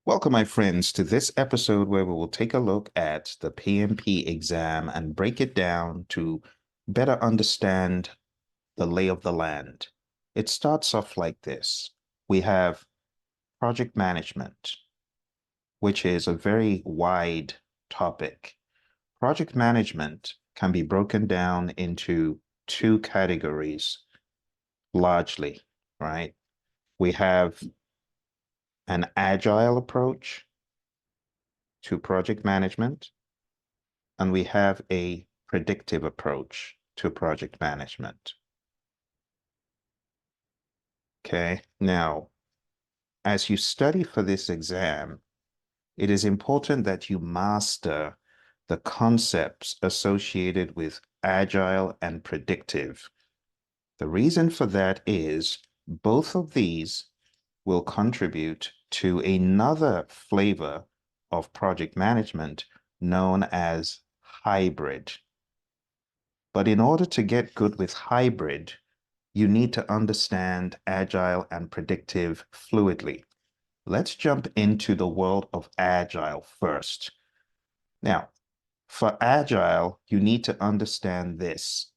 Welcome, my friends, to this episode where we will take a look at the PMP exam and break it down to better understand the lay of the land. It starts off like this. We have project management, which is a very wide topic. Project management can be broken down into two categories, largely, right? We have an agile approach to project management, and we have a predictive approach to project management. Okay, now, as you study for this exam, it is important that you master the concepts associated with agile and predictive. The reason for that is both of these will contribute to another flavor of project management known as hybrid. But in order to get good with hybrid, you need to understand agile and predictive fluidly. Let's jump into the world of agile first. Now, for agile, you need to understand this.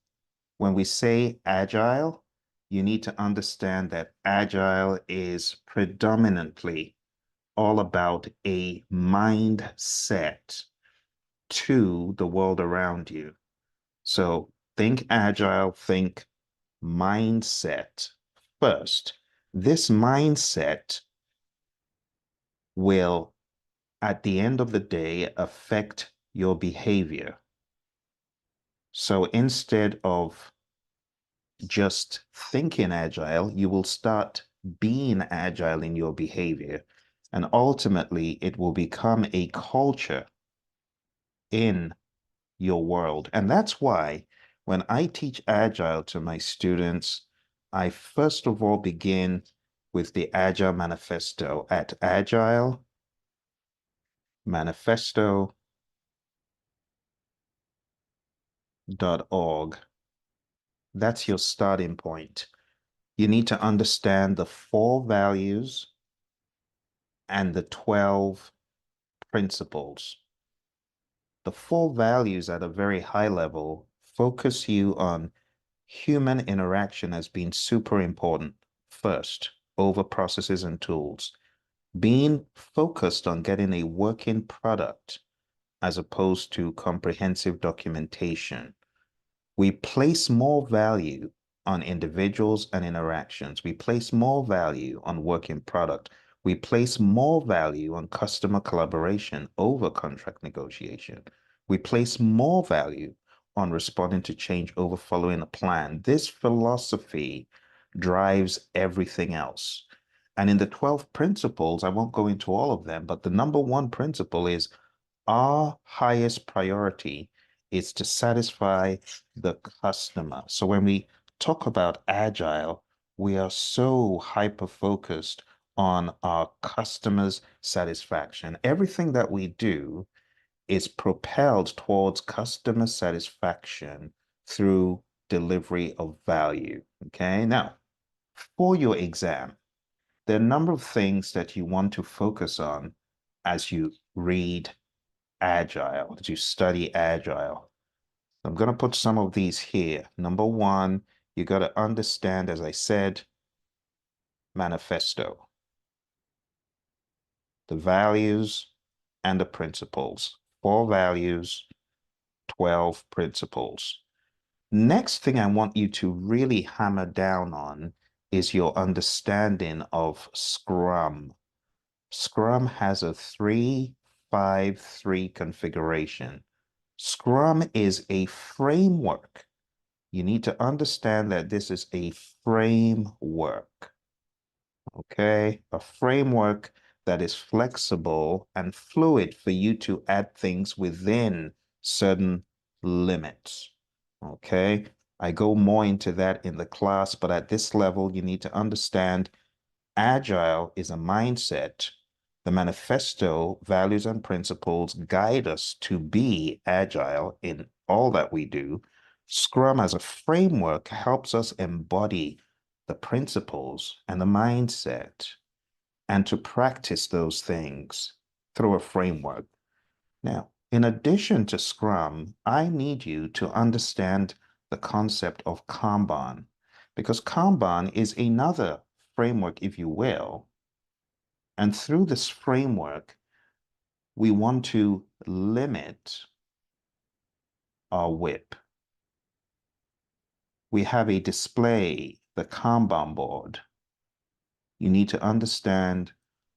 When we say agile, you need to understand that agile is predominantly all about a mindset to the world around you. So think agile, think mindset first. This mindset will, at the end of the day, affect your behavior. So instead of just thinking agile, you will start being agile in your behavior. And ultimately, it will become a culture in your world. And that's why when I teach Agile to my students, I first of all begin with the Agile Manifesto at agilemanifesto.org. That's your starting point. You need to understand the 4 values and the 12 principles. The 4 values at a very high level focus you on human interaction as being super important first over processes and tools, being focused on getting a working product as opposed to comprehensive documentation. We place more value on individuals and interactions. We place more value on working product. We place more value on customer collaboration over contract negotiation. We place more value on responding to change over following a plan. This philosophy drives everything else. And in the 12 principles, I won't go into all of them, but the number one principle is our highest priority is to satisfy the customer. So when we talk about agile, we are so hyper-focused on our customers' satisfaction. Everything that we do is propelled towards customer satisfaction through delivery of value. Okay, now for your exam, there are a number of things that you want to focus on as you read Agile, as you study Agile. I'm going to put some of these here. Number one, you got to understand, as I said, manifesto, the values and the principles. 4 values, 12 principles. Next thing I want you to really hammer down on is your understanding of Scrum. Scrum has a 3-5-3 configuration. Scrum is a framework. You need to understand that this is a framework, okay? A framework that is flexible and fluid for you to add things within certain limits, okay? I go more into that in the class, but at this level, you need to understand Agile is a mindset. The manifesto, values, and principles guide us to be agile in all that we do. Scrum as a framework helps us embody the principles and the mindset. and to practice those things through a framework. Now, in addition to Scrum, I need you to understand the concept of Kanban, because Kanban is another framework, if you will. And through this framework, we want to limit our WIP. We have a display, the Kanban board. You need to understand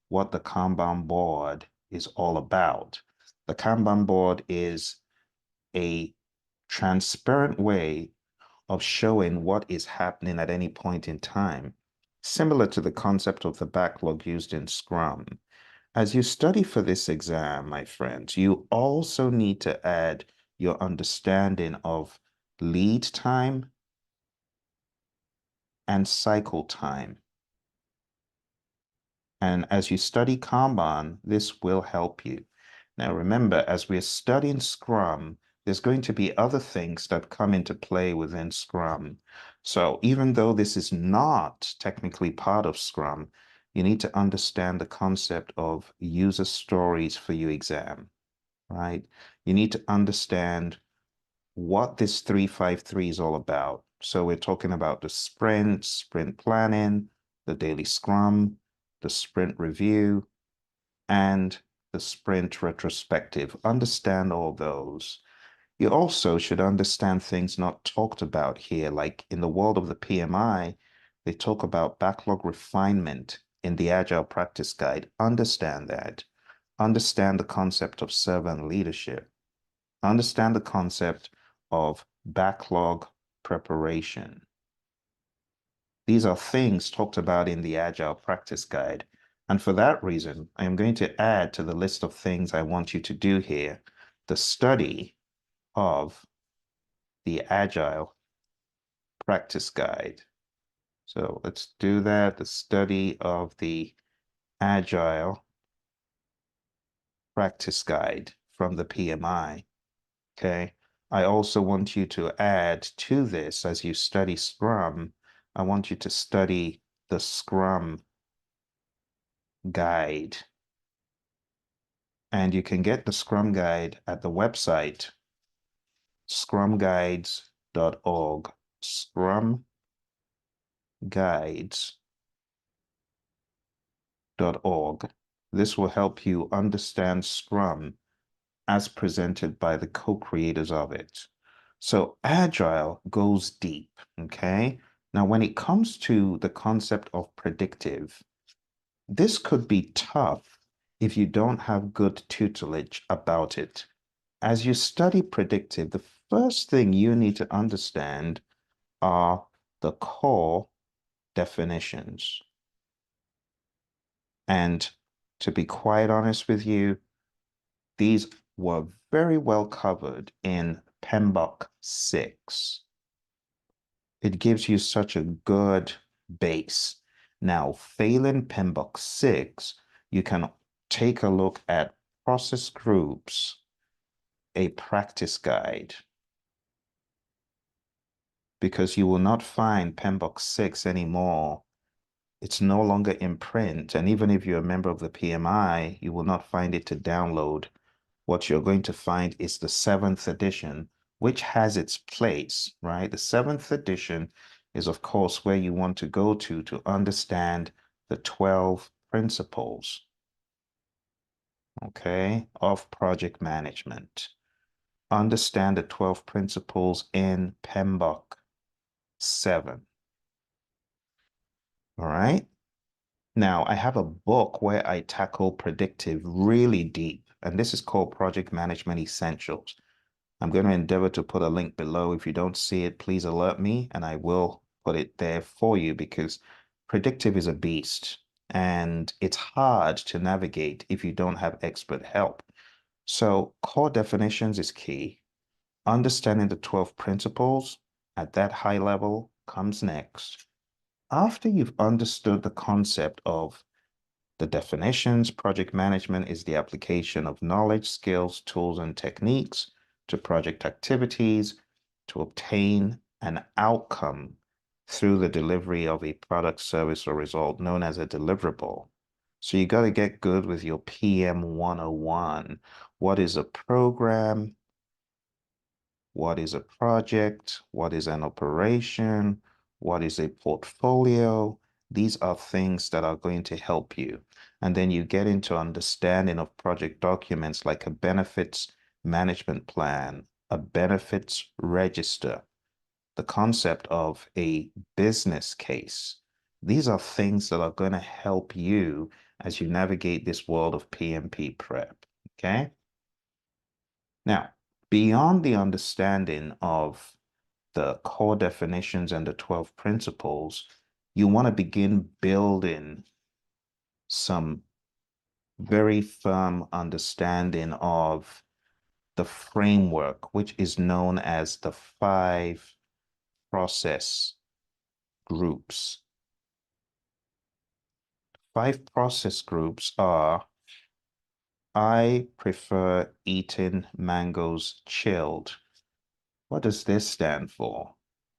what the Kanban board is all about. The Kanban board is a transparent way of showing what is happening at any point in time, similar to the concept of the backlog used in Scrum. As you study for this exam, my friends, you also need to add your understanding of lead time and cycle time. And as you study Kanban, this will help you. Now, remember, as we're studying Scrum, there's going to be other things that come into play within Scrum. So even though this is not technically part of Scrum, you need to understand the concept of user stories for your exam, right? You need to understand what this 353 is all about. So we're talking about the sprint planning, the daily Scrum, the sprint review, and the sprint retrospective. Understand all those. You also should understand things not talked about here, like in the world of the PMI, they talk about backlog refinement in the Agile Practice Guide. Understand that. Understand the concept of servant leadership. Understand the concept of backlog preparation. These are things talked about in the Agile Practice Guide. And for that reason, I am going to add to the list of things I want you to do here the study of the Agile Practice Guide. So let's do that, the study of the Agile Practice Guide from the PMI. Okay. I also want you to add to this as you study Scrum, I want you to study the Scrum Guide. And you can get the Scrum Guide at the website scrumguides.org. Scrumguides.org. This will help you understand Scrum as presented by the co-creators of it. So Agile goes deep, okay? Now, when it comes to the concept of predictive, this could be tough if you don't have good tutelage about it. As you study predictive, the first thing you need to understand are the core definitions. And to be quite honest with you, these were very well covered in PMBOK 6. It gives you such a good base. Now, failing PMBOK 6, you can take a look at process groups, a practice guide, because you will not find PMBOK 6 anymore. It's no longer in print. And even if you're a member of the PMI, you will not find it to download. What you're going to find is the 7th edition, which has its place, right? The 7th edition is, of course, where you want to go to understand the 12 principles, okay, of project management. Understand the 12 principles in PMBOK 7. All right. Now, I have a book where I tackle predictive really deep, and this is called Project Management Essentials. I'm going to endeavor to put a link below. If you don't see it, please alert me, and I will put it there for you because predictive is a beast, and it's hard to navigate if you don't have expert help. So core definitions is key. Understanding the 12 principles at that high level comes next. After you've understood the concept of the definitions, project management is the application of knowledge, skills, tools, and techniques to project activities to obtain an outcome through the delivery of a product, service, or result known as a deliverable. So you got to get good with your PM 101. What is a program? What is a project? What is an operation? What is a portfolio? These are things that are going to help you. And then you get into understanding of project documents like a benefits management plan, a benefits register, the concept of a business case. These are things that are going to help you as you navigate this world of PMP prep. Okay. Now, beyond the understanding of the core definitions and the 12 principles, you want to begin building some very firm understanding of the framework, which is known as the 5 process groups. 5 process groups are: I prefer eating mangoes chilled. What does this stand for?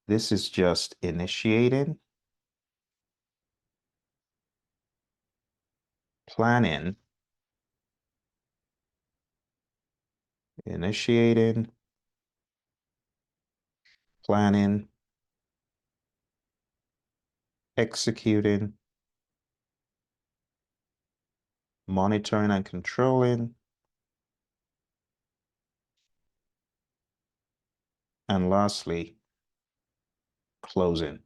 This is just initiating, planning, initiating, planning, executing, monitoring and controlling, and lastly, closing.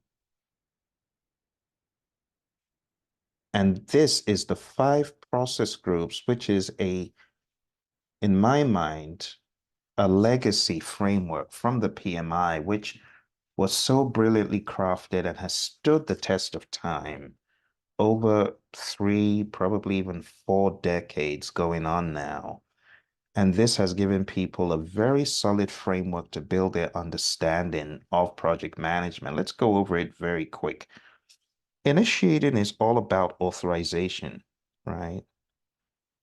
And this is the 5 process groups, which is in my mind, a legacy framework from the PMI, which was so brilliantly crafted and has stood the test of time over 3, probably even 4 decades going on now. And this has given people a very solid framework to build their understanding of project management. Let's go over it very quick. Initiating is all about authorization, right?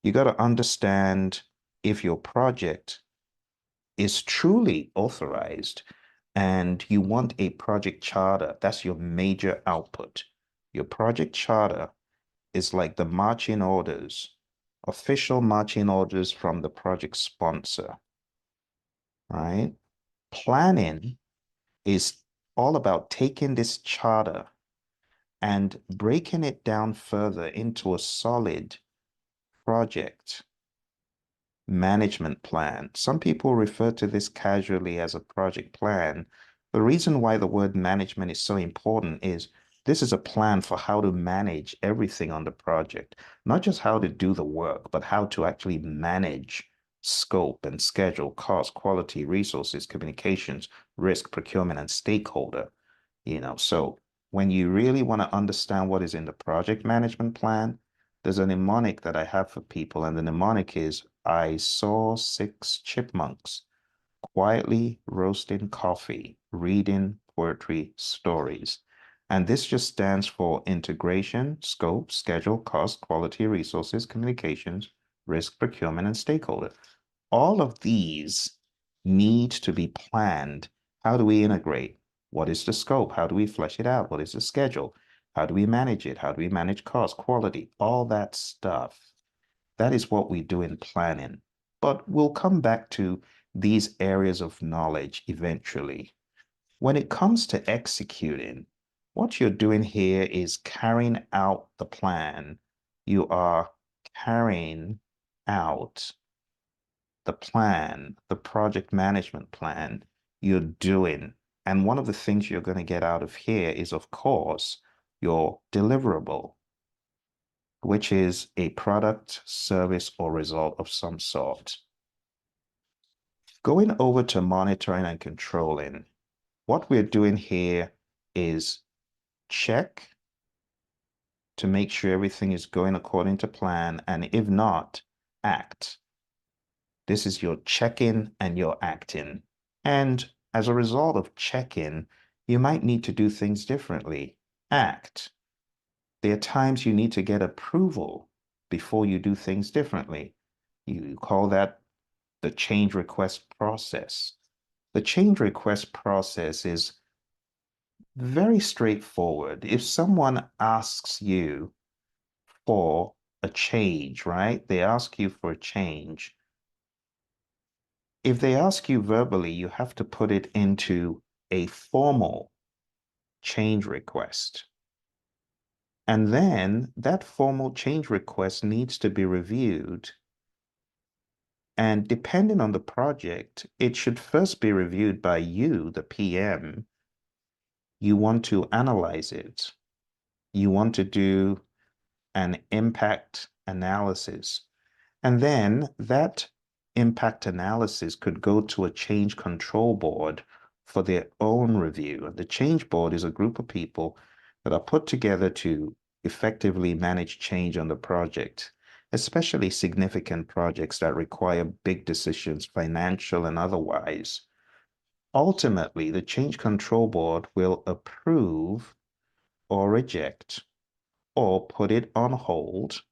You got to understand if your project is truly authorized and you want a project charter. That's your major output. Your project charter is like the marching orders, official marching orders from the project sponsor, right? Planning is all about taking this charter and breaking it down further into a solid project management plan. Some people refer to this casually as a project plan. The reason why the word management is so important is this is a plan for how to manage everything on the project, not just how to do the work, but how to actually manage scope and schedule, cost, quality, resources, communications, risk, procurement, and stakeholder. So when you really want to understand what is in the project management plan, there's a mnemonic that I have for people, and the mnemonic is I saw 6 chipmunks quietly roasting coffee, reading poetry stories. And this just stands for integration, scope, schedule, cost, quality, resources, communications, risk, procurement, and stakeholder. All of these need to be planned. How do we integrate? What is the scope? How do we flesh it out? What is the schedule? How do we manage it? How do we manage cost, quality, all that stuff? That is what we do in planning. But we'll come back to these areas of knowledge eventually. When it comes to executing, what you're doing here is carrying out the plan. You are carrying out the plan, the project management plan you're doing. And one of the things you're going to get out of here is, of course, your deliverable, which is a product, service, or result of some sort. Going over to monitoring and controlling, what we're doing here is check to make sure everything is going according to plan, and if not, act. This is your check-in and your acting. And as a result of check-in, you might need to do things differently. Act. There are times you need to get approval before you do things differently. You call that the change request process. The change request process is very straightforward. If someone asks you for a change, right? They ask you for a change. If they ask you verbally, you have to put it into a formal change request. And then that formal change request needs to be reviewed. And depending on the project, it should first be reviewed by you, the PM. You want to analyze it. You want to do an impact analysis. And then that impact analysis could go to a change control board for their own review. The change board is a group of people that are put together to effectively manage change on the project, especially significant projects that require big decisions, financial and otherwise. Ultimately, the change control board will approve or reject or put it on hold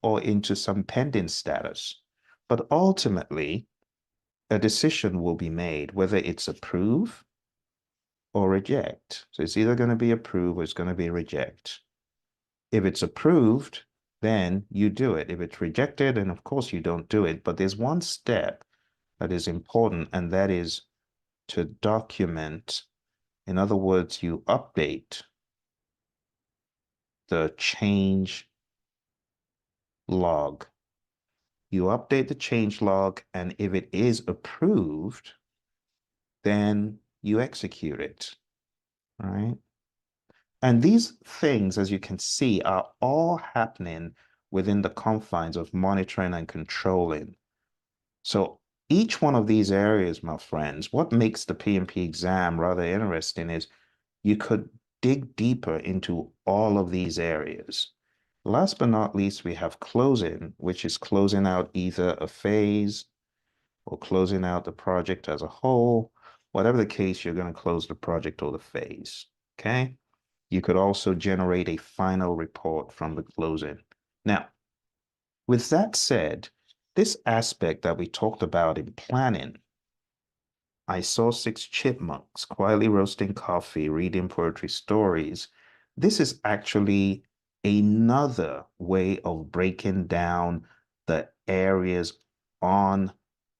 or into some pending status. But ultimately, a decision will be made whether it's approve or reject. So it's either going to be approve or it's going to be reject. If it's approved, then you do it. If it's rejected, then of course you don't do it. But there's one step that is important, and that is to document. In other words, you update the change log. You update the change log, and if it is approved, then you execute it, right? And these things, as you can see, are all happening within the confines of monitoring and controlling. So each one of these areas, my friends, what makes the PMP exam rather interesting is you could dig deeper into all of these areas. Last but not least, we have closing, which is closing out either a phase or closing out the project as a whole. Whatever the case, you're going to close the project or the phase. Okay. You could also generate a final report from the closing. Now, with that said, this aspect that we talked about in planning, I saw six chipmunks quietly roasting coffee, reading poetry stories. This is actually another way of breaking down the areas on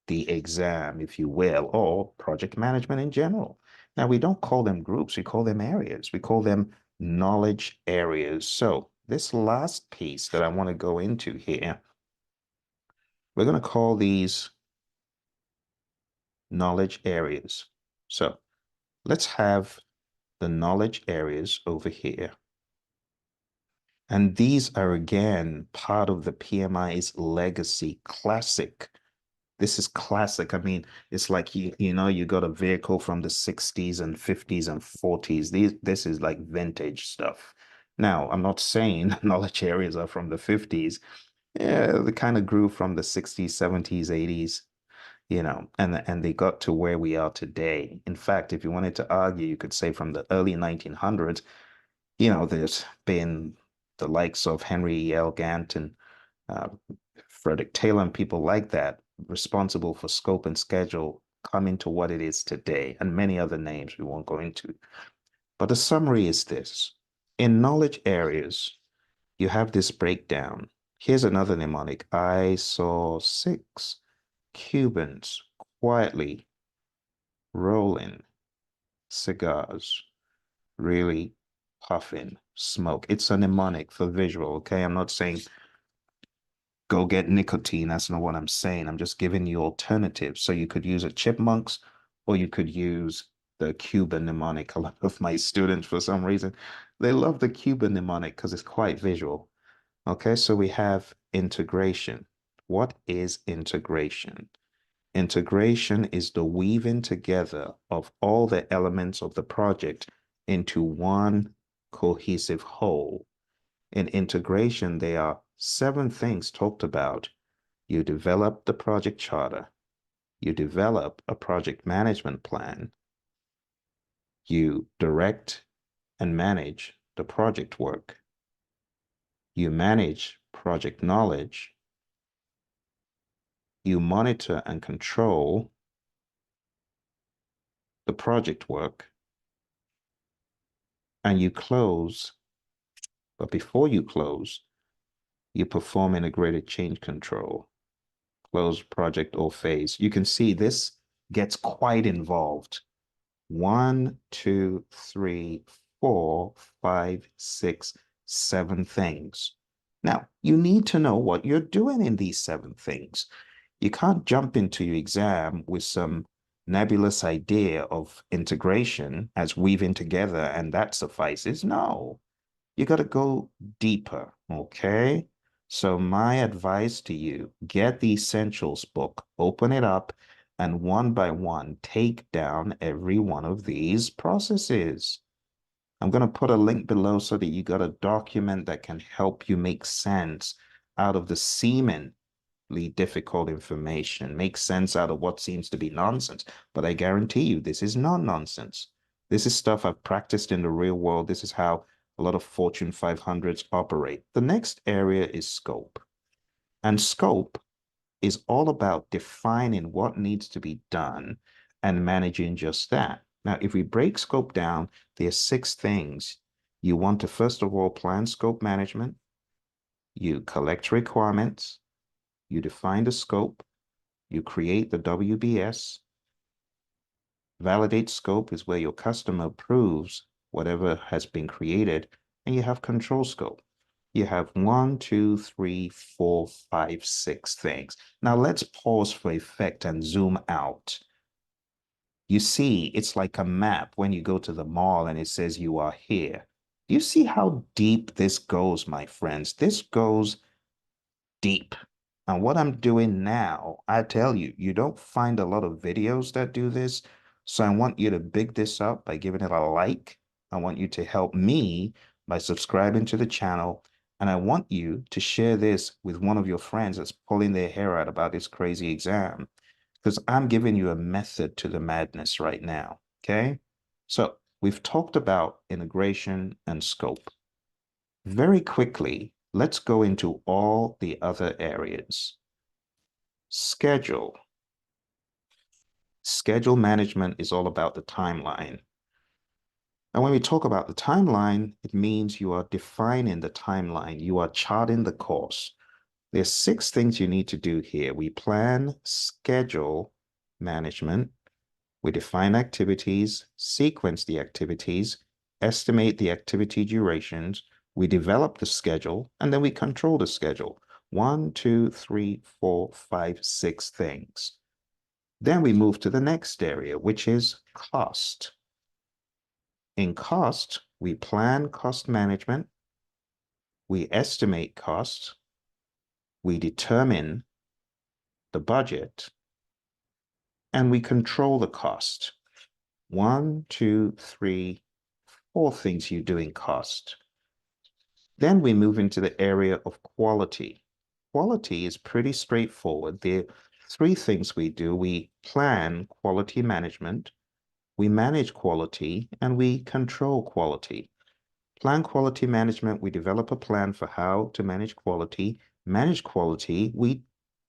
the exam, if you will, or project management in general. Now, we don't call them groups, we call them areas. We call them knowledge areas. So this last piece that I want to go into here, we're going to call these knowledge areas. So let's have the knowledge areas over here. And these are again part of the PMI's legacy classic. This is classic. I mean, it's like you got a vehicle from the 60s and 50s and 40s. This is like vintage stuff. Now, I'm not saying knowledge areas are from the 50s. Yeah, they kind of grew from the 60s, 70s, 80s, and they got to where we are today. In fact, if you wanted to argue, you could say from the early 1900s, there's been the likes of Henry L. Gantt and uh, Frederick Taylor and people like that responsible for scope and schedule coming to what it is today, and many other names we won't go into. But the summary is this. In knowledge areas, you have this breakdown. Here's another mnemonic. I saw six Cubans quietly rolling cigars, really puffing smoke. It's a mnemonic for visual, okay? I'm not saying go get nicotine. That's not what I'm saying. I'm just giving you alternatives. So you could use a chipmunks or you could use the Cuban mnemonic. A lot of my students, for some reason, they love the Cuban mnemonic because it's quite visual. Okay, so we have integration. What is integration? Integration is the weaving together of all the elements of the project into one cohesive whole. In integration, there are 7 things talked about. You develop the project charter. You develop a project management plan. You direct and manage the project work. You manage project knowledge. You monitor and control the project work. And you close. But before you close, You perform integrated change control, close project or phase. You can see this gets quite involved. 1, 2, 3, 4, 5, 6, 7 things. Now, you need to know what you're doing in these 7 things. You can't jump into your exam with some nebulous idea of integration as weaving together and that suffices. No, you got to go deeper, okay? So my advice to you, get the essentials book, open it up, and one by one, take down every one of these processes. I'm going to put a link below so that you got a document that can help you make sense out of the seemingly difficult information, make sense out of what seems to be nonsense. But I guarantee you, this is not nonsense. This is stuff I've practiced in the real world. This is how a lot of Fortune 500s operate. The next area is scope. And scope is all about defining what needs to be done and managing just that. Now, if we break scope down, there are 6 things. You want to, first of all, plan scope management. You collect requirements. You define the scope. You create the WBS. Validate scope is where your customer approves whatever has been created, and you have control scope. You have 1, 2, 3, 4, 5, 6 things. Now let's pause for effect and zoom out. You see, it's like a map when you go to the mall and it says you are here. Do you see how deep this goes, my friends? This goes deep. And what I'm doing now, I tell you, you don't find a lot of videos that do this. So I want you to big this up by giving it a like. I want you to help me by subscribing to the channel. And I want you to share this with one of your friends that's pulling their hair out about this crazy exam. Because I'm giving you a method to the madness right now. Okay. So we've talked about integration and scope. Very quickly, let's go into all the other areas. Schedule. Schedule management is all about the timeline. And when we talk about the timeline, it means you are defining the timeline. You are charting the course. There's 6 things you need to do here. We plan, schedule management. We define activities, sequence the activities, estimate the activity durations. We develop the schedule, and then we control the schedule. 1, 2, 3, 4, 5, 6 things. Then we move to the next area, which is cost. In cost, we plan cost management, we estimate costs, we determine the budget, and we control the cost. 1, 2, 3, 4 things you do in cost. Then we move into the area of quality. Quality is pretty straightforward. There are 3 things we do. We plan quality management, we manage quality, and we control quality. Plan quality management, we develop a plan for how to manage quality. Manage quality, we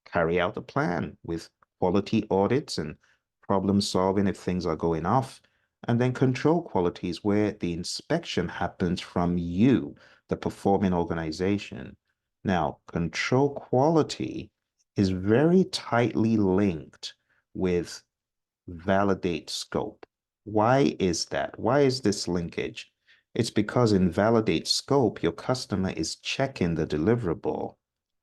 carry out the plan with quality audits and problem solving if things are going off. And then control quality is where the inspection happens from you, the performing organization. Now, control quality is very tightly linked with validate scope. Why is that? Why is this linkage? It's because in validate scope, your customer is checking the deliverable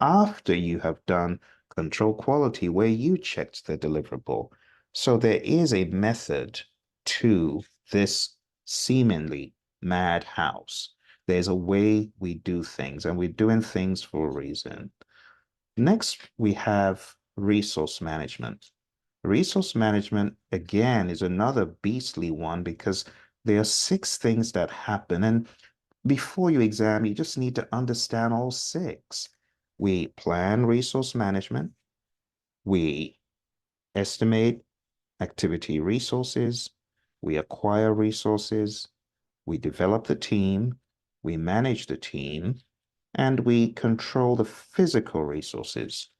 after you have done control quality where you checked the deliverable. So there is a method to this seemingly madhouse. There's a way we do things, and we're doing things for a reason. Next, we have resource management. Resource management, again, is another beastly one because there are 6 things that happen. And before you exam, you just need to understand all 6. We plan resource management. We estimate activity resources. We acquire resources. We develop the team. We manage the team. And we control the physical resources.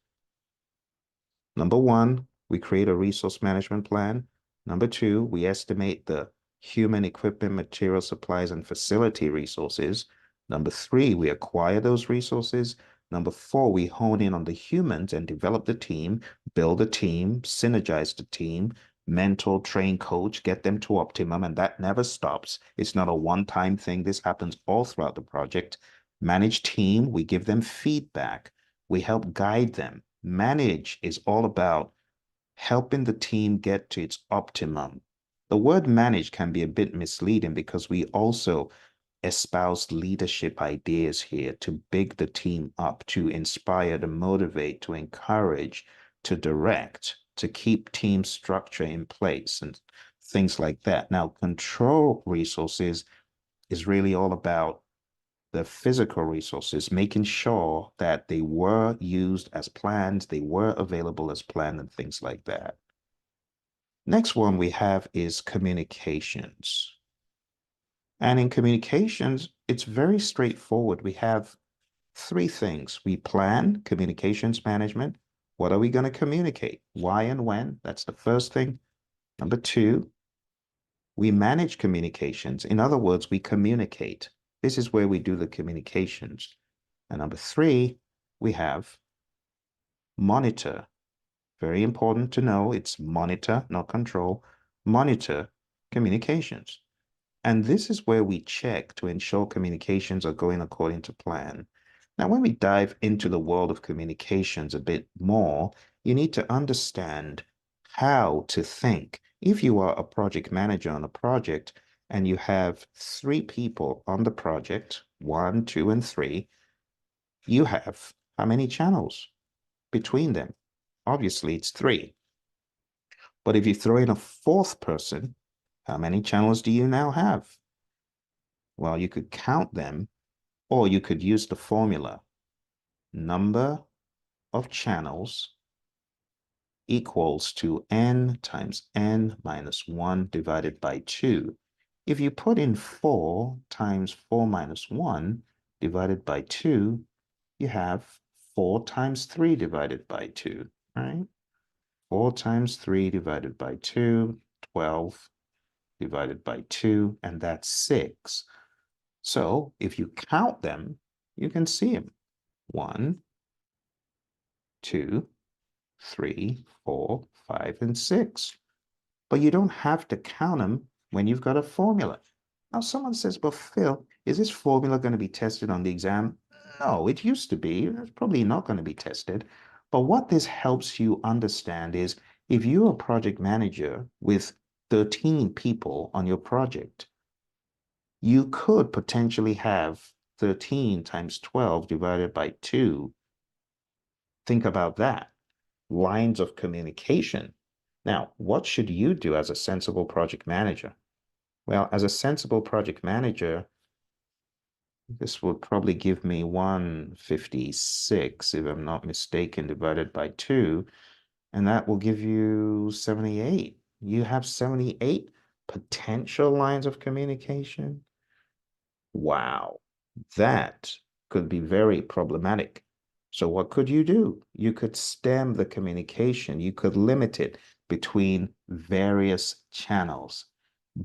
Number 1, we create a resource management plan. Number 2, we estimate the human equipment, material supplies, and facility resources. Number 3, we acquire those resources. Number four, we hone in on the humans and develop the team, build a team, synergize the team, mentor, train, coach, get them to optimum, and that never stops. It's not a one-time thing. This happens all throughout the project. Manage team, we give them feedback. We help guide them. Manage is all about helping the team get to its optimum. The word manage can be a bit misleading because we also espouse leadership ideas here to big the team up, to inspire, to motivate, to encourage, to direct, to keep team structure in place and things like that. Now, control resources is really all about the physical resources, making sure that they were used as planned, they were available as planned, and things like that. Next one we have is communications. And in communications, it's very straightforward. We have three things. We plan communications management. What are we going to communicate? Why and when? That's the first thing. Number two, we manage communications. In other words, we communicate. This is where we do the communications. And number three, we have monitor. Very important to know it's monitor, not control. Monitor communications. And this is where we check to ensure communications are going according to plan. Now, when we dive into the world of communications a bit more, you need to understand how to think. If you are a project manager on a project and you have three people on the project, one, two, and three, you have how many channels between them? Obviously, it's three. But if you throw in a fourth person, how many channels do you now have? Well, you could count them, or you could use the formula. Number of channels equals to n times n minus 1 divided by 2. If you put in 4 times 4 minus 1 divided by 2, you have 4 times 3 divided by 2, right? 4 times 3 divided by 2, 12 divided by 2, and that's 6. So if you count them, you can see them. 1, 2, 3, 4, 5, and 6. But you don't have to count them when you've got a formula. Now, someone says, but Phil, is this formula going to be tested on the exam? No, it used to be. It's probably not going to be tested. But what this helps you understand is if you're a project manager with 13 people on your project, you could potentially have 13 times 12 divided by 2. Think about that. Lines of communication. Now, what should you do as a sensible project manager? Well, as a sensible project manager, this would probably give me 156, if I'm not mistaken, divided by 2, and that will give you 78. You have 78 potential lines of communication. Wow, that could be very problematic. So what could you do? You could stem the communication. You could limit it between various channels.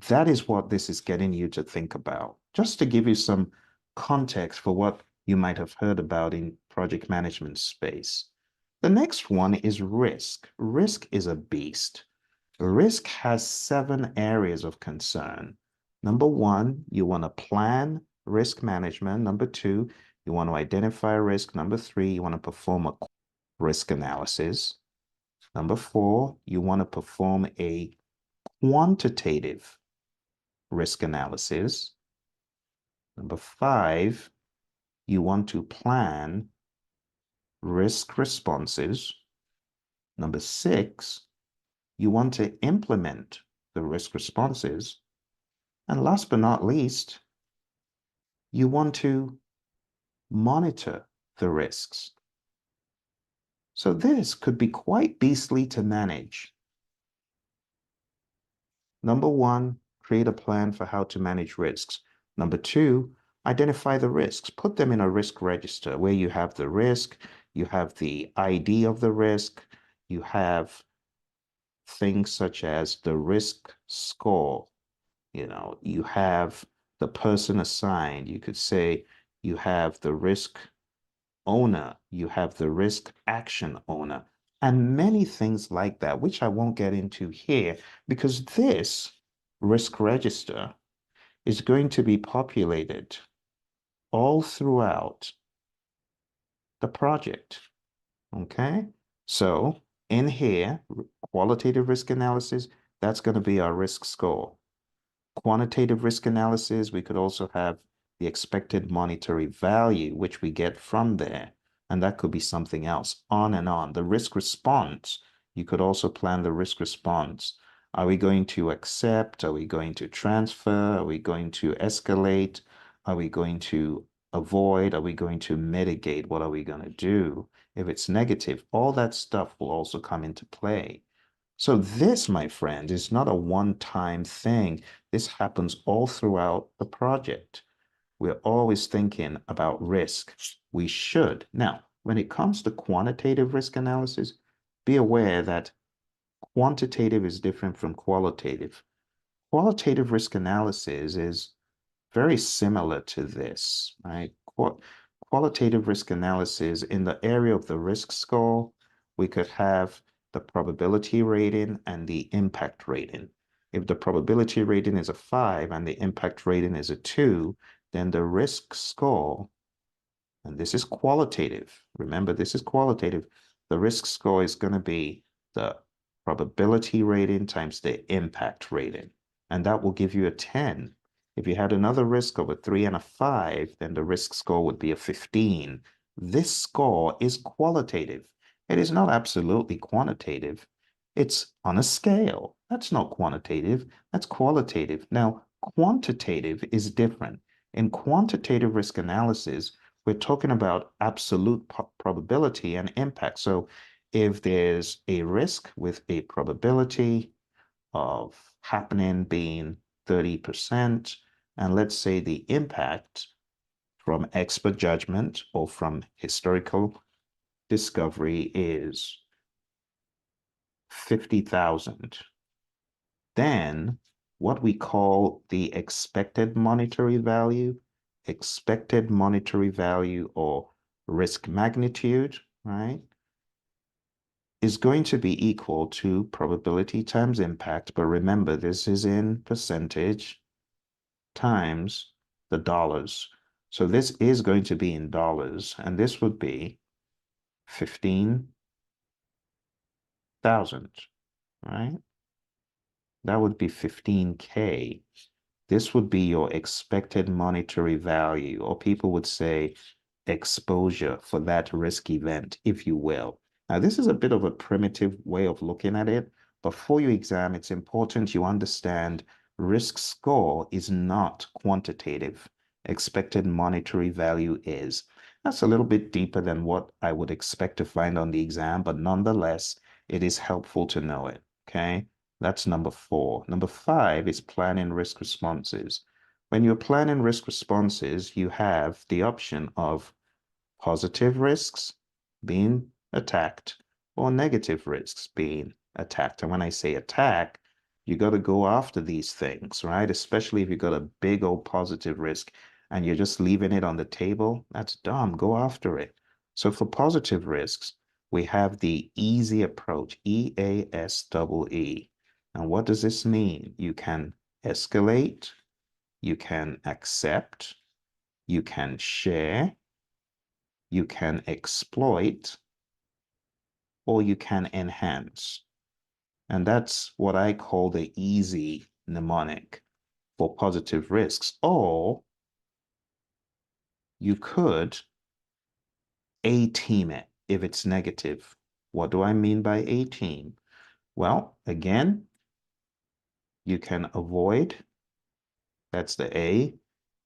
That is what this is getting you to think about. Just to give you some context for what you might have heard about in project management space. The next one is risk. Risk is a beast. Risk has 7 areas of concern. Number 1, you want to plan risk management. Number 2, you want to identify risk. Number 3, you want to perform a risk analysis. Number 4, you want to perform a quantitative risk analysis. Number 5, you want to plan risk responses. Number 6, you want to implement the risk responses. And last but not least, you want to monitor the risks. So this could be quite beastly to manage. Number 1, create a plan for how to manage risks. Number 2, identify the risks. Put them in a risk register where you have the risk, you have the ID of the risk, you have things such as the risk score. You have the person assigned. You could say you have the risk owner, you have the risk action owner, and many things like that, which I won't get into here because this risk register is going to be populated all throughout the project. Okay, so in here, qualitative risk analysis, that's going to be our risk score. Quantitative risk analysis, we could also have the expected monetary value, which we get from there. And that could be something else, on and on. The risk response, you could also plan the risk response. Are we going to accept? Are we going to transfer? Are we going to escalate? Are we going to avoid? Are we going to mitigate? What are we going to do? If it's negative, all that stuff will also come into play. So this, my friend, is not a one-time thing. This happens all throughout the project. We're always thinking about risk. We should. Now, when it comes to quantitative risk analysis, be aware that quantitative is different from qualitative. Qualitative risk analysis is very similar to this, right? Qualitative risk analysis in the area of the risk score, we could have the probability rating and the impact rating. If the probability rating is a 5 and the impact rating is a 2, then the risk score, and this is qualitative. Remember, this is qualitative. The risk score is going to be the probability rating times the impact rating, and that will give you a 10. If you had another risk of a 3 and a 5, then the risk score would be a 15. This score is qualitative. It is not absolutely quantitative. It's on a scale. That's not quantitative. That's qualitative. Now, quantitative is different. In quantitative risk analysis, we're talking about absolute probability and impact. So if there's a risk with a probability of happening being 30%, and let's say the impact from expert judgment or from historical discovery is 50,000, then what we call the expected monetary value or risk magnitude, right, is going to be equal to probability times impact. But remember, this is in percentage times the dollars. So this is going to be in dollars, and this would be 15,000, right? That would be 15K. This would be your expected monetary value, or people would say exposure for that risk event, if you will. Now, this is a bit of a primitive way of looking at it, but for your exam, it's important you understand risk score is not quantitative. Expected monetary value is. That's a little bit deeper than what I would expect to find on the exam, but nonetheless, it is helpful to know it, okay? That's number 4. Number 5 is planning risk responses. When you're planning risk responses, you have the option of positive risks being attacked or negative risks being attacked. And when I say attack, you got to go after these things, right? Especially if you got a big old positive risk and you're just leaving it on the table. That's dumb. Go after it. So for positive risks, we have the easy approach, EASEE. And what does this mean? You can escalate, you can accept, you can share, you can exploit, or you can enhance. And that's what I call the easy mnemonic for positive risks. Or you could A-team it if it's negative. What do I mean by A-team? Well, again, you can avoid, that's the A.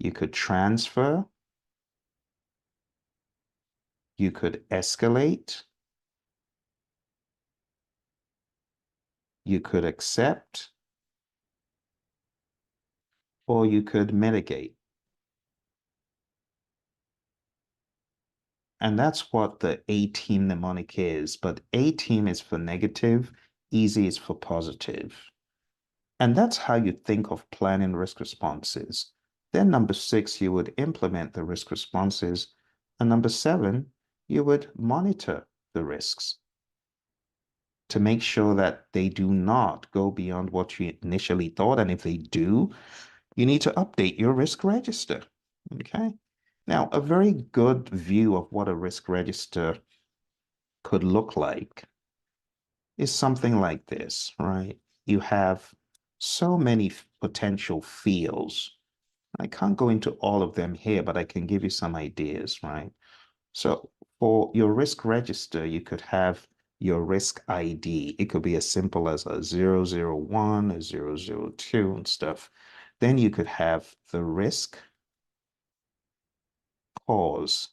You could transfer, you could escalate, you could accept, or you could mitigate. And that's what the A-team mnemonic is. But A-team is for negative, easy is for positive. And that's how you think of planning risk responses. Then number 6, you would implement the risk responses. And number 7, you would monitor the risks to make sure that they do not go beyond what you initially thought. And if they do, you need to update your risk register. Okay. Now, a very good view of what a risk register could look like is something like this, right? You have so many potential fields. I can't go into all of them here, but I can give you some ideas, right? So for your risk register, you could have your risk ID. It could be as simple as a 001, a 002 and stuff. Then you could have the risk cause,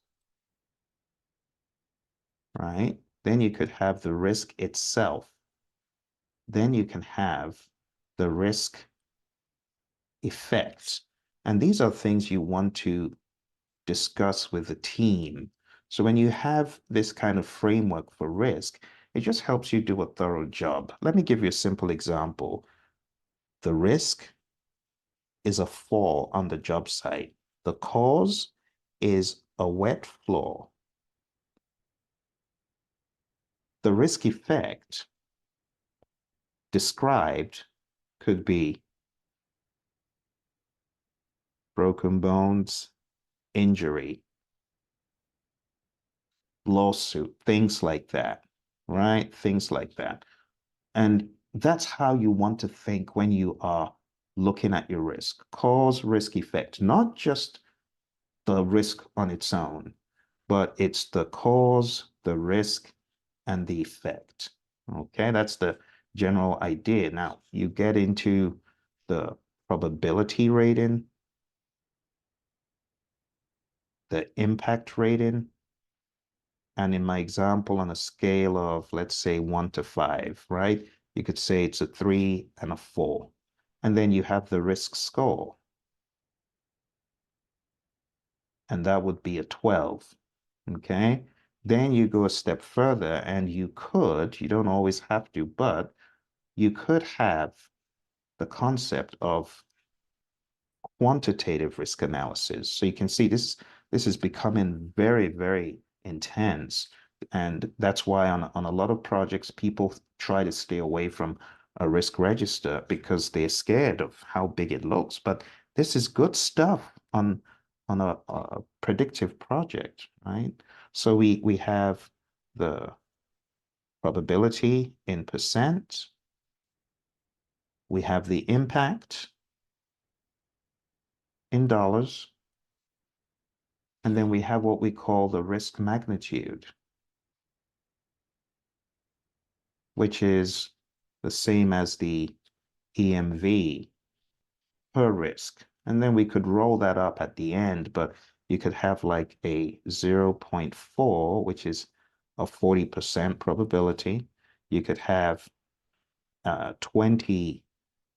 right? Then you could have the risk itself. Then you can have the risk effects. And these are things you want to discuss with the team. So when you have this kind of framework for risk, it just helps you do a thorough job. Let me give you a simple example. The risk is a fall on the job site. The cause is a wet floor. The risk effect described could be broken bones, injury, lawsuit, things like that, right? Things like that. And that's how you want to think when you are looking at your risk. Cause, risk, effect, not just the risk on its own, but it's the cause, the risk, and the effect. Okay, that's the general idea. Now, you get into the probability rating, the impact rating, and in my example, on a scale of, let's say, 1 to 5, right? You could say it's a 3 and a 4. And then you have the risk score, and that would be a 12. Okay. Then you go a step further, and you don't always have to, but you could have the concept of quantitative risk analysis. So you can see this is becoming very, very intense. And that's why on a lot of projects, people try to stay away from a risk register because they're scared of how big it looks. But this is good stuff on a predictive project, right? So we have the probability in percent, we have the impact in dollars, and then we have what we call the risk magnitude, which is the same as the EMV per risk. And then we could roll that up at the end, but you could have like a 0.4, which is a 40% probability. You could have 20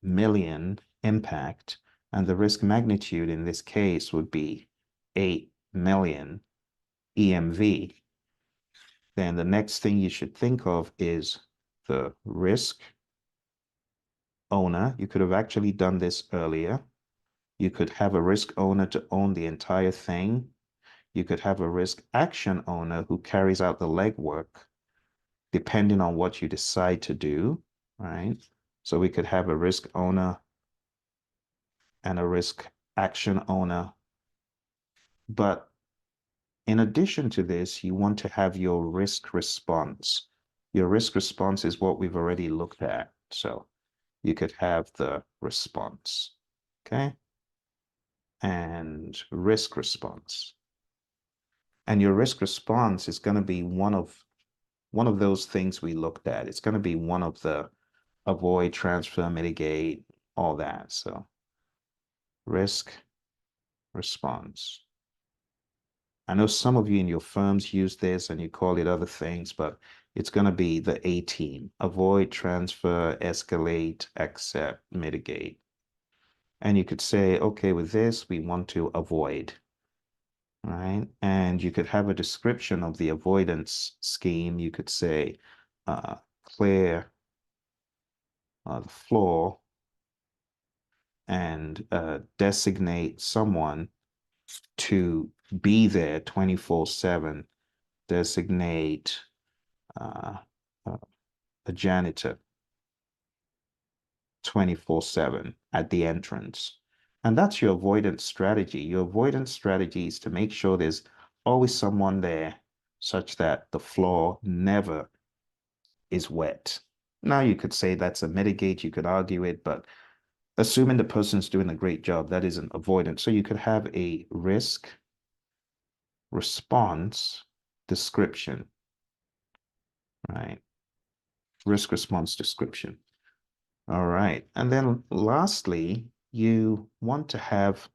million impact, and the risk magnitude in this case would be 8 million EMV. Then the next thing you should think of is the risk owner. You could have actually done this earlier. You could have a risk owner to own the entire thing. You could have a risk action owner who carries out the legwork, depending on what you decide to do, right? So we could have a risk owner and a risk action owner. But in addition to this, you want to have your risk response. Your risk response is what we've already looked at. So you could have the response, okay? And risk response. And your risk response is going to be one of those things we looked at. It's going to be one of the avoid, transfer, mitigate, all that. So risk response. I know some of you in your firms use this and you call it other things, but it's going to be the A team. Avoid, transfer, escalate, accept, mitigate. And you could say, okay, with this, we want to avoid, right? And you could have a description of the avoidance scheme. You could say, clear the floor and designate someone to be there 24/7 designate uh, uh, a janitor 24/7 at the entrance. And that's your avoidance strategy. Your avoidance strategy is to make sure there's always someone there such that the floor never is wet. Now, you could say that's a mitigate, you could argue it, but assuming the person's doing a great job, that isn't avoidance. So you could have a risk response description, right? Risk response description. All right. And then lastly, you want to have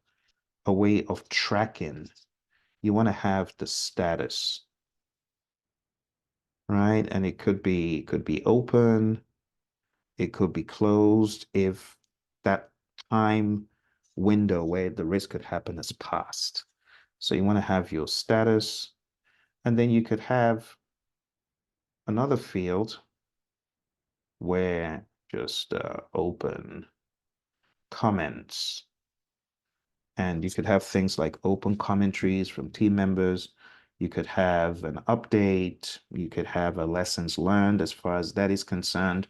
a way of tracking. You want to have the status, right? And it could be open, it could be closed if that time window where the risk could happen has passed. So you want to have your status, and then you could have another field where just open comments. And you could have things like open commentaries from team members. You could have an update. You could have a lessons learned as far as that is concerned.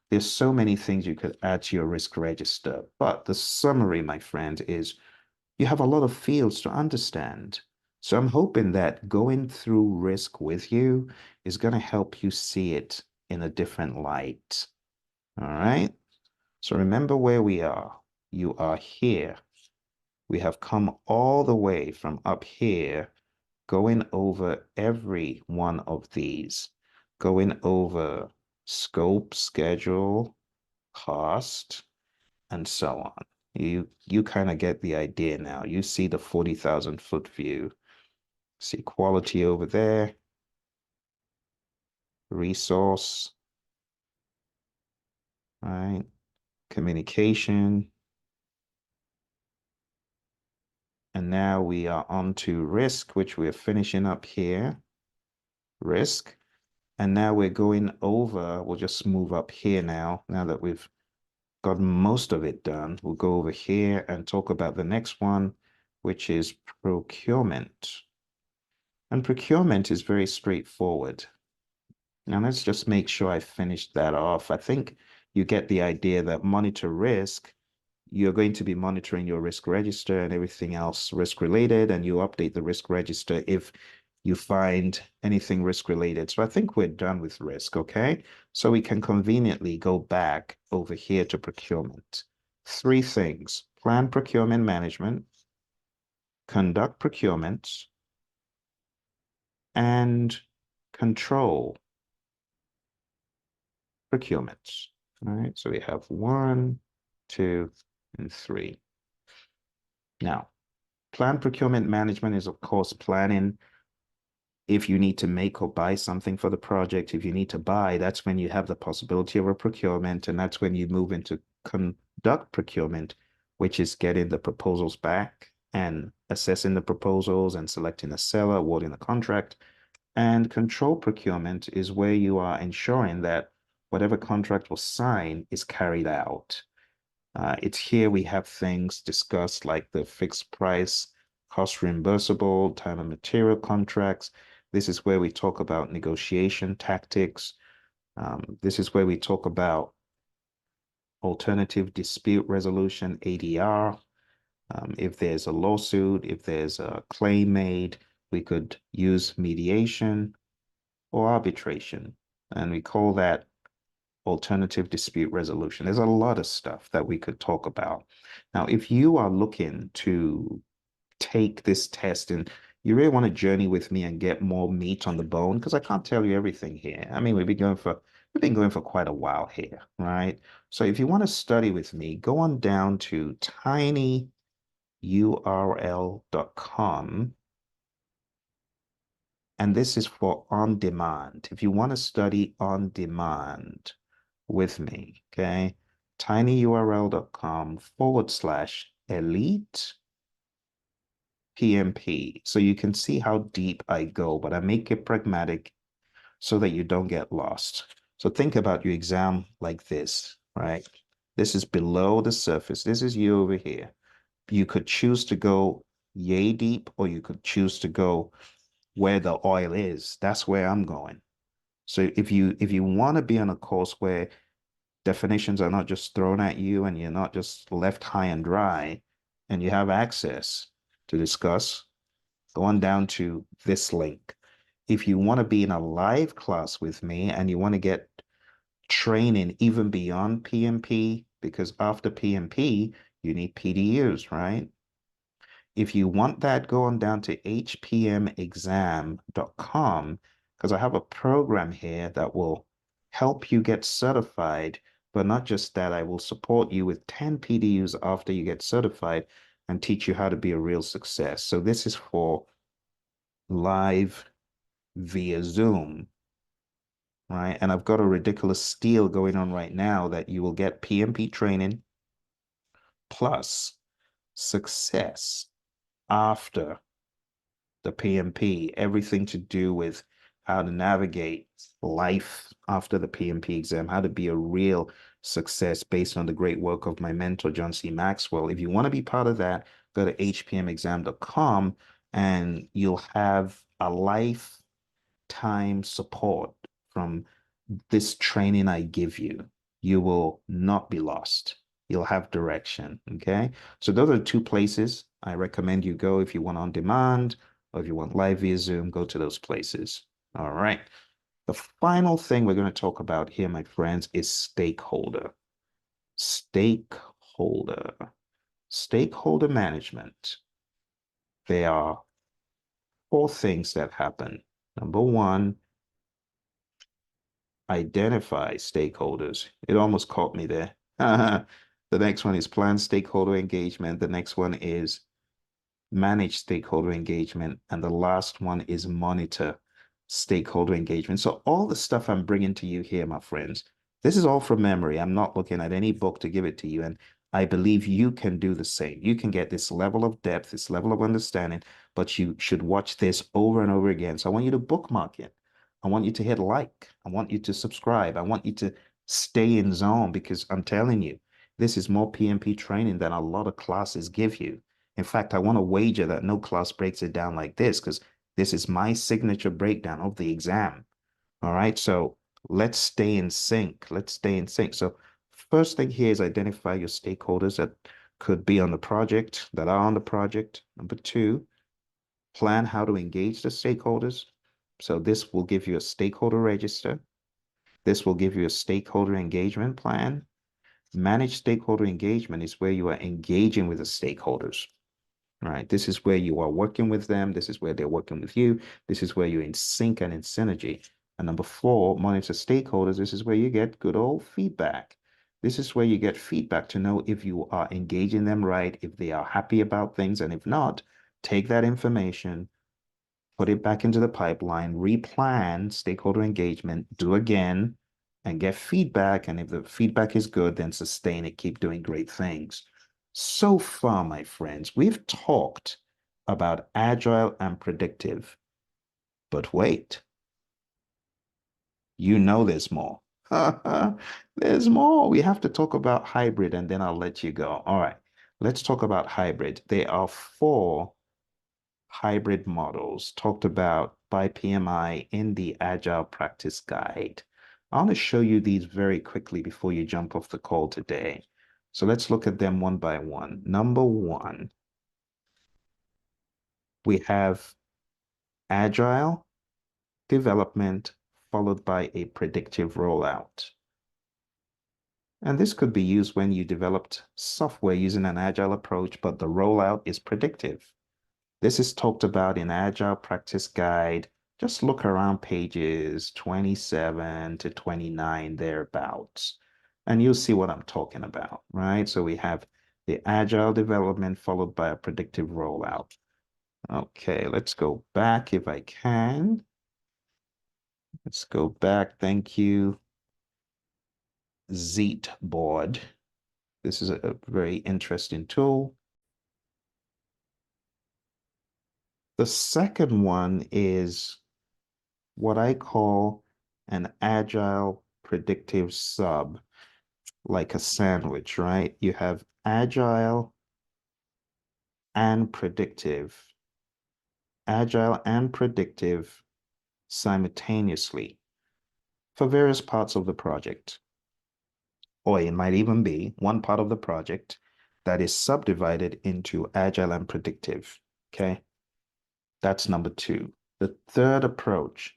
There's so many things you could add to your risk register. But the summary, my friend, is you have a lot of fields to understand. So I'm hoping that going through risk with you is going to help you see it in a different light. All right. So remember where we are. You are here. We have come all the way from up here, going over every one of these, going over scope, schedule, cost, and so on. You kind of get the idea now. You see the 40,000-foot view. See quality over there, resource, right? Communication. And now we are on to risk, which we're finishing up here. Risk. And now we're going over, we'll just move up here now that we've got most of it done. We'll go over here and talk about the next one, which is procurement. And procurement is very straightforward. Now let's just make sure I finish that off. I think you get the idea that monitor risk, you're going to be monitoring your risk register and everything else risk related, and you update the risk register if you find anything risk related. So I think we're done with risk, okay? So we can conveniently go back over here to procurement. Three things: plan procurement management, conduct procurement, and control procurement. All right, so we have 1, 2, and 3. Now, plan procurement management is, of course, planning if you need to make or buy something for the project. If you need to buy, that's when you have the possibility of a procurement, and that's when you move into conduct procurement, which is getting the proposals back and assessing the proposals and selecting a seller, awarding the contract. And control procurement is where you are ensuring that whatever contract was signed is carried out. It's here we have things discussed like the fixed price, cost reimbursable, time and material contracts. This is where we talk about negotiation tactics. This is where we talk about alternative dispute resolution, ADR. If there's a lawsuit, if there's a claim made, we could use mediation or arbitration. And we call that alternative dispute resolution. There's a lot of stuff that we could talk about. Now, if you are looking to take this test and you really want to journey with me and get more meat on the bone, because I can't tell you everything here. I mean, we've been going for quite a while here, right? So if you want to study with me, go on down to tinyurl.com. And this is for on demand. If you want to study on demand with me, okay? tinyurl.com/elite PMP. So you can see how deep I go, but I make it pragmatic so that you don't get lost. So think about your exam like this, right? This is below the surface. This is you over here. You could choose to go yay deep, or you could choose to go where the oil is. That's where I'm going. So if you want to be on a course where definitions are not just thrown at you and you're not just left high and dry, and you have access to discuss, go on down to this link. If you want to be in a live class with me and you want to get training even beyond PMP, because after PMP, you need PDUs, right? If you want that, go on down to hpmexam.com because I have a program here that will help you get certified. But not just that, I will support you with 10 PDUs after you get certified and teach you how to be a real success. So this is for live via Zoom, right? And I've got a ridiculous steal going on right now that you will get PMP training plus success after the PMP, everything to do with how to navigate life after the PMP exam, how to be a real success based on the great work of my mentor, John C. Maxwell. If you want to be part of that, go to hpmexam.com and you'll have a lifetime support from this training I give you. You will not be lost. You'll have direction. Okay. So those are two places I recommend you go if you want on demand or if you want live via Zoom, go to those places. All right. The final thing we're going to talk about here, my friends, is stakeholder. Stakeholder. Stakeholder management. There are four things that happen. Number one, identify stakeholders. It almost caught me there. The next one is plan stakeholder engagement. The next one is manage stakeholder engagement. And the last one is monitor stakeholder engagement. So all the stuff I'm bringing to you here, my friends, this is all from memory. I'm not looking at any book to give it to you. And I believe you can do the same. You can get this level of depth, this level of understanding, but you should watch this over and over again. So I want you to bookmark it. I want you to hit like. I want you to subscribe. I want you to stay in zone because I'm telling you, this is more PMP training than a lot of classes give you. In fact, I want to wager that no class breaks it down like this because this is my signature breakdown of the exam. All right. So let's stay in sync. Let's stay in sync. So first thing here is identify your stakeholders that could be on the project, that are on the project. Number two, plan how to engage the stakeholders. So this will give you a stakeholder register. This will give you a stakeholder engagement plan. Manage stakeholder engagement is where you are engaging with the stakeholders. Right. This is where you are working with them. This is where they're working with you. This is where you're in sync and in synergy. And number four, monitor stakeholders. This is where you get good old feedback. This is where you get feedback to know if you are engaging them right, if they are happy about things, and if not, take that information, put it back into the pipeline, replan stakeholder engagement, do again, and get feedback. And if the feedback is good, then sustain it, keep doing great things. So far, my friends, we've talked about agile and predictive, but wait, you know there's more. There's more. We have to talk about hybrid and then I'll let you go. All right, let's talk about hybrid. There are four hybrid models talked about by PMI in the Agile Practice Guide. I want to show you these very quickly before you jump off the call today. So let's look at them one by one. Number one, we have Agile development followed by a predictive rollout. And this could be used when you developed software using an Agile approach, but the rollout is predictive. This is talked about in Agile Practice Guide. Just look around pages 27 to 29 thereabouts, and you'll see what I'm talking about, right? So we have the Agile development followed by a predictive rollout. Okay, let's go back if I can. Let's go back. Thank you. Zeet board. This is a very interesting tool. The second one is what I call an agile predictive sub, like a sandwich, right? You have agile and predictive. Agile and Predictive simultaneously for various parts of the project. Or it might even be one part of the project that is subdivided into Agile and Predictive. Okay. That's number two. The third approach,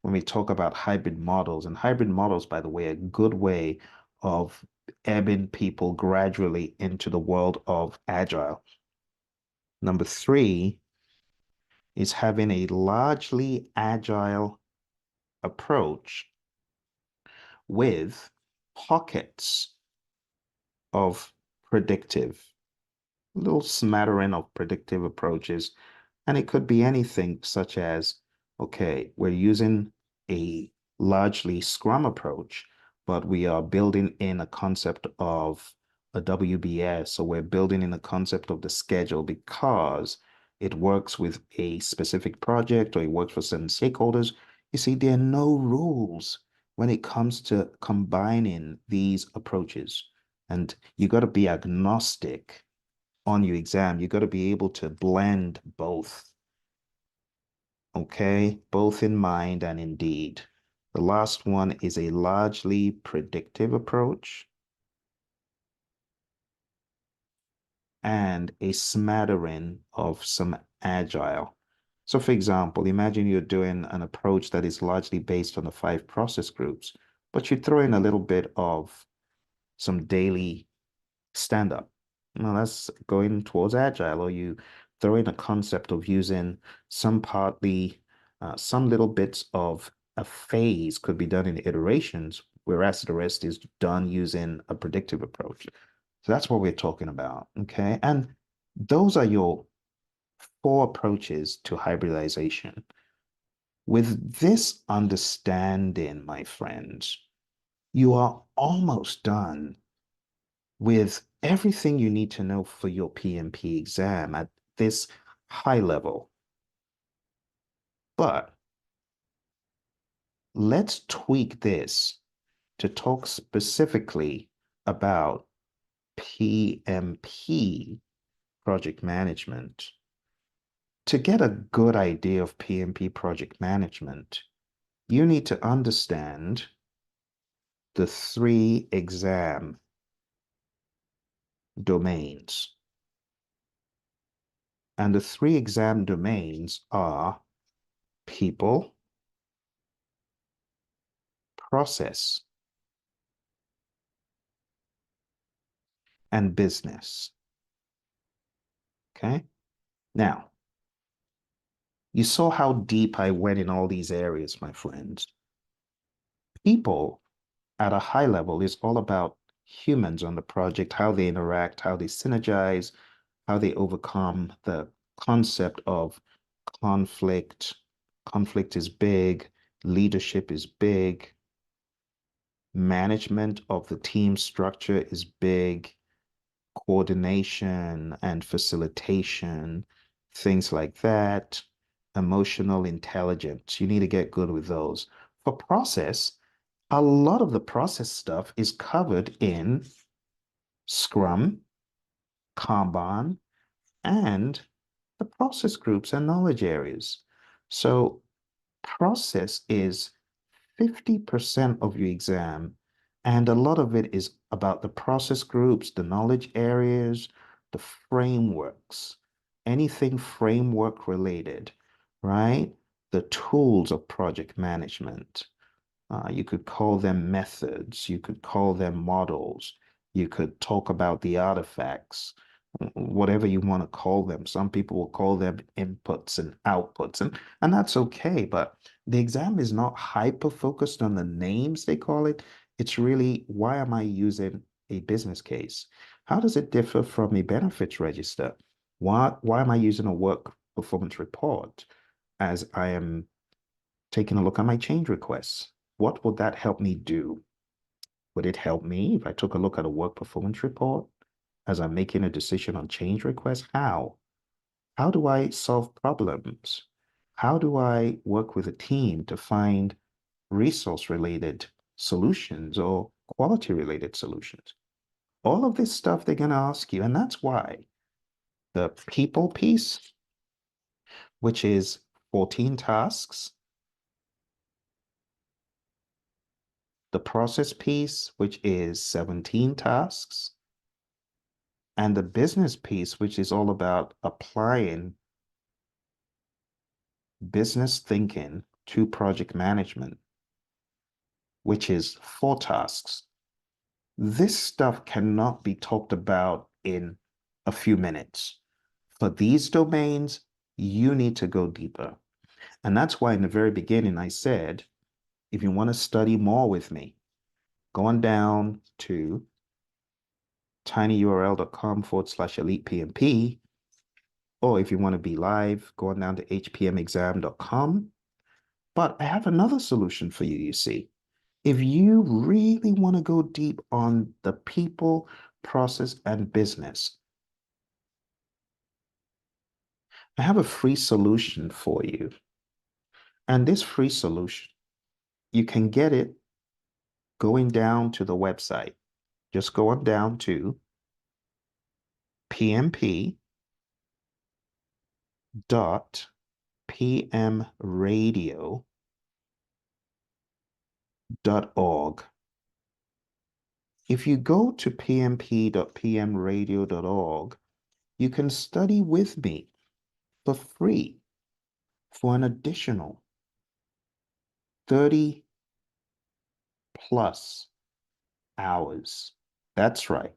when we talk about hybrid models, and hybrid models, by the way, a good way of ebbing people gradually into the world of Agile. Number three is having a largely Agile approach with pockets of predictive, a little smattering of predictive approaches. And it could be anything such as, okay, we're using a largely Scrum approach, but we are building in a concept of a WBS. So we're building in a concept of the schedule because it works with a specific project or it works for certain stakeholders. You see, there are no rules when it comes to combining these approaches. And you got to be agnostic on your exam. You got to be able to blend both. Okay, both in mind and in deed. The last one is a largely predictive approach and a smattering of some agile. So, for example, imagine you're doing an approach that is largely based on the 5 process groups, but you throw in a little bit of some daily stand up. Well, that's going towards agile, or you throw in a concept of using some little bits of a phase could be done in iterations, whereas the rest is done using a predictive approach. So that's what we're talking about. Okay. And those are your 4 approaches to hybridization. With this understanding, my friends, you are almost done with everything you need to know for your PMP exam at this high level. But let's tweak this to talk specifically about PMP project management. To get a good idea of PMP project management, you need to understand the 3 exam domains. And the 3 exam domains are people, process, and business. Okay. Now, you saw how deep I went in all these areas, my friends. People at a high level is all about humans on the project, how they interact, how they synergize, how they overcome the concept of conflict. Conflict is big, leadership is big, management of the team structure is big, coordination and facilitation, things like that, emotional intelligence. You need to get good with those. For process, a lot of the process stuff is covered in Scrum, Kanban, and the process groups and knowledge areas. So process is 50% of your exam, and a lot of it is about the process groups, the knowledge areas, the frameworks, anything framework related, right? The tools of project management. You could call them methods, you could call them models, you could talk about the artifacts, whatever you want to call them. Some people will call them inputs and outputs, and that's okay. But the exam is not hyper focused on the names they call it. It's really, why am I using a business case? How does it differ from a benefits register? Why am I using a work performance report as I am taking a look at my change requests? What would that help me do? Would it help me if I took a look at a work performance report as I'm making a decision on change requests? How? How do I solve problems? How do I work with a team to find resource related solutions or quality related solutions? All of this stuff they're going to ask you. And that's why the people piece, which is 14 tasks, the process piece, which is 17 tasks, and the business piece, which is all about applying business thinking to project management, which is 4 tasks. This stuff cannot be talked about in a few minutes. For these domains, you need to go deeper. And that's why in the very beginning, I said, if you want to study more with me, go on down to tinyurl.com/elite PMP, or if you want to be live, go on down to hpmexam.com. But I have another solution for you, you see. If you really want to go deep on the people, process, and business, I have a free solution for you. And this free solution, you can get it going down to the website. Just go on down to pmp.pmradio.org. If you go to pmp.pmradio.org, you can study with me for free for an additional 30 plus hours. That's right.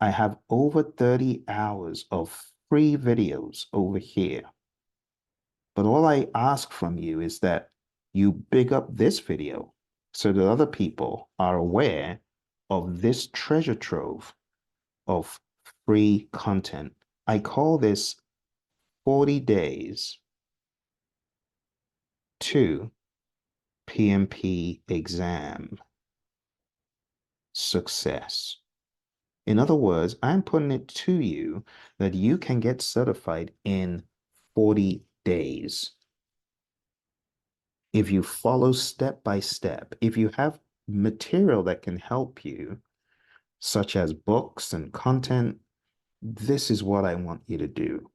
I have over 30 hours of free videos over here. But all I ask from you is that you big up this video so that other people are aware of this treasure trove of free content. I call this 40 days to PMP exam success. In other words, I'm putting it to you that you can get certified in 40 days. If you follow step by step, if you have material that can help you, such as books and content, this is what I want you to do.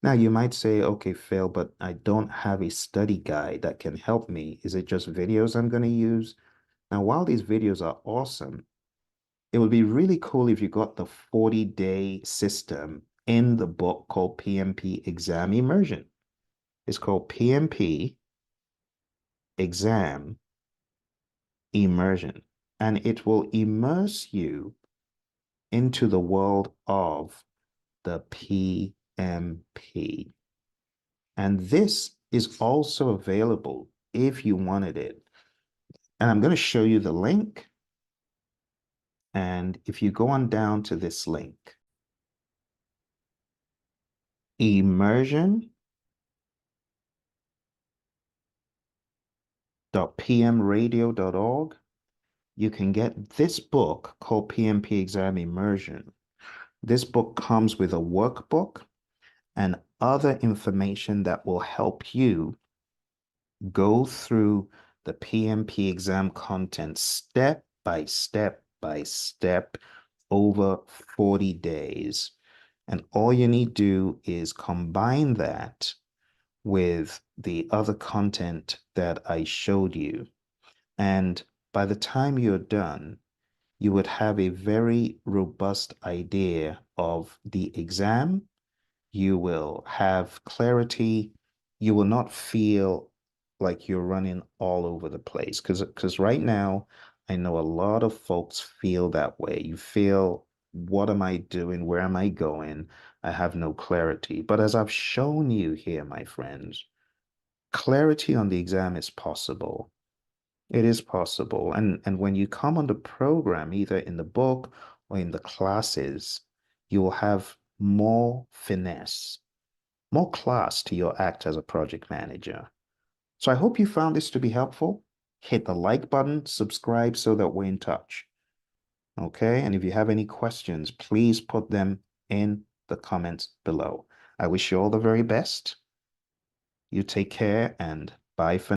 Now, you might say, okay, Phil, but I don't have a study guide that can help me. Is it just videos I'm going to use? Now, while these videos are awesome, it would be really cool if you got the 40-day system in the book called PMP Exam Immersion. It's called PMP Exam Immersion, and it will immerse you into the world of the PMP. And this is also available if you wanted it. And I'm going to show you the link. And if you go on down to this link, immersion.pmradio.org, you can get this book called PMP Exam Immersion. This book comes with a workbook and other information that will help you go through the PMP exam content step by step by step over 40 days. And all you need to do is combine that with the other content that I showed you. And by the time you're done, you would have a very robust idea of the exam. You will have clarity. You will not feel like you're running all over the place. Because right now, I know a lot of folks feel that way. You feel, what am I doing? Where am I going? I have no clarity. But as I've shown you here, my friends, clarity on the exam is possible. It is possible. And when you come on the program, either in the book or in the classes, you will have more finesse, more class to your act as a project manager. So I hope you found this to be helpful. Hit the like button, subscribe so that we're in touch. Okay, and if you have any questions, please put them in the comments below. I wish you all the very best. You take care and bye for now.